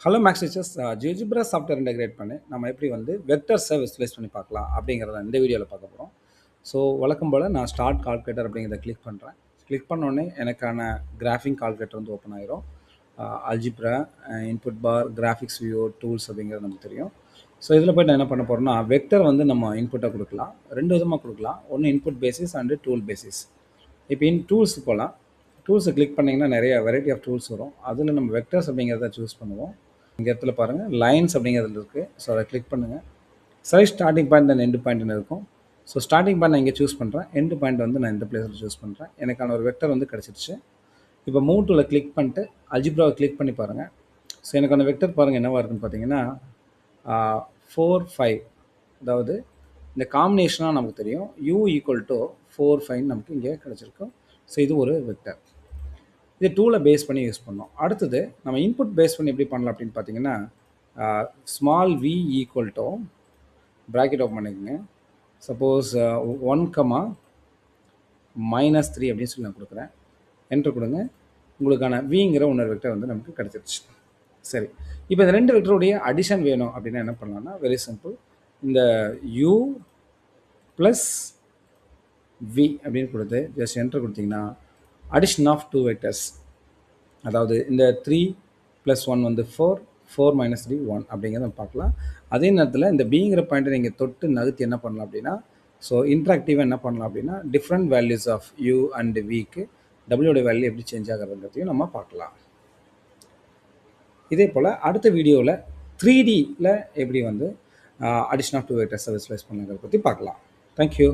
Hello maths teachers. GeoGebra software integrate பண்ணி நம்ம எப்படி வந்து வெக்டர்ஸை விசுவலைஸ் பண்ணி பார்க்கலாம் அப்படிங்கிறத இந்த வீடியோவில் பார்க்க போகிறோம். ஸோ வழக்கம் போல் நான் ஸ்டார்ட் கால்குலேட்டர் அப்படிங்கிறத கிளிக் பண்ணுறேன். கிளிக் பண்ணோடனே எனக்கான கிராஃபிங் கால்குலேட்டர் வந்து ஓப்பன் ஆயிரும். Algebra, input bar, graphics view, tools அப்படிங்கிறது நமக்கு தெரியும். ஸோ இதில் போய்ட்டு நான் என்ன பண்ண போகிறேன்னா, வெக்டர் வந்து நம்ம இன்புட்டை கொடுக்கலாம். ரெண்டு விதமாக கொடுக்கலாம். ஒன்று input basis and tool basis. இப்போ டூல்ஸ் போகலாம். டூல்ஸை கிளிக் பண்ணிங்கன்னா நிறைய வெரைட்டி ஆஃப் டூல்ஸ் வரும். அதில் நம்ம வெக்டர்ஸ் அப்படிங்கிறத சூஸ் பண்ணுவோம். இந்த இடத்துல பாருங்கள் லைன்ஸ் அப்படிங்கிறதுல இருக்குது. ஸோ அதை கிளிக் பண்ணுங்கள். சரி, ஸ்டார்டிங் பாயிண்ட் அண்ட் எண்டு பாயிண்ட்னு இருக்கும். ஸோ ஸ்டார்டிங் பாயிண்ட் நான் இங்கே சூஸ் பண்ணுறேன். எண்டு பாயிண்ட் வந்து நான் இந்த பிளேஸில் சூஸ் பண்ணுறேன். எனக்கான ஒரு வெக்டர் வந்து கிடச்சிருச்சு. இப்போ மூவ் டூவில் கிளிக் பண்ணிட்டு அல்ஜிப்ராவை கிளிக் பண்ணி பாருங்கள். ஸோ எனக்கான வெக்டர் பாருங்கள் என்னவாக இருக்குன்னு பார்த்தீங்கன்னா 4, 5. அதாவது இந்த காம்பினேஷனாக நமக்கு தெரியும். u = 4, 5 நமக்கு இங்கே கிடச்சிருக்கும். ஸோ இது ஒரு வெக்டர். இது டூலை பேஸ் பண்ணி யூஸ் பண்ணோம். அடுத்தது நம்ம இன்புட் பேஸ் பண்ணி எப்படி பண்ணலாம் அப்படின்னு பார்த்தீங்கன்னா, ஸ்மால் v = ப்ராக்கெட் ஓப்பன் பண்ணிக்கோங்க. சப்போஸ் 1, -3 அப்படின்னு சொல்லி நான் கொடுக்குறேன். என்டர் கொடுங்க. உங்களுக்கான விங்கிற இன்னொரு வெக்டர் வந்து நமக்கு கிடச்சிருச்சு. சரி, இப்போ இந்த ரெண்டு வெக்டருடைய அடிஷன் வேணும் அப்படின்னா என்ன பண்ணலாம்னா, வெரி சிம்பிள். இந்த u + v அப்படின்னு கொடுத்து ஜஸ்ட் என்டர் கொடுத்தீங்கன்னா அடிஷன் ஆஃப் 2 வெக்டர்ஸ், அதாவது இந்த 3 + 1 வந்து 4, 4 - 3 1 அப்படிங்கிறத நம்ம பார்க்கலாம். அதே நேரத்தில் இந்த பிங்கிற பாயிண்ட்டை நீங்கள் தொட்டு நகர்த்தி என்ன பண்ணலாம் அப்படின்னா, ஸோ இன்ட்ராக்டிவாக என்ன பண்ணலாம் அப்படின்னா, different values of u and விக்கு டபிள்யூட வேல்யூ எப்படி சேஞ்ச் ஆகிறதுங்கிறதையும் நம்ம பார்க்கலாம். இதே போல் அடுத்த வீடியோவில் 3Dயில் எப்படி வந்து அடிஷன் ஆஃப் 2 வெக்டர்ஸை விசுவலைஸ் பண்ணுங்கிறத பற்றி பார்க்கலாம். தேங்க்யூ.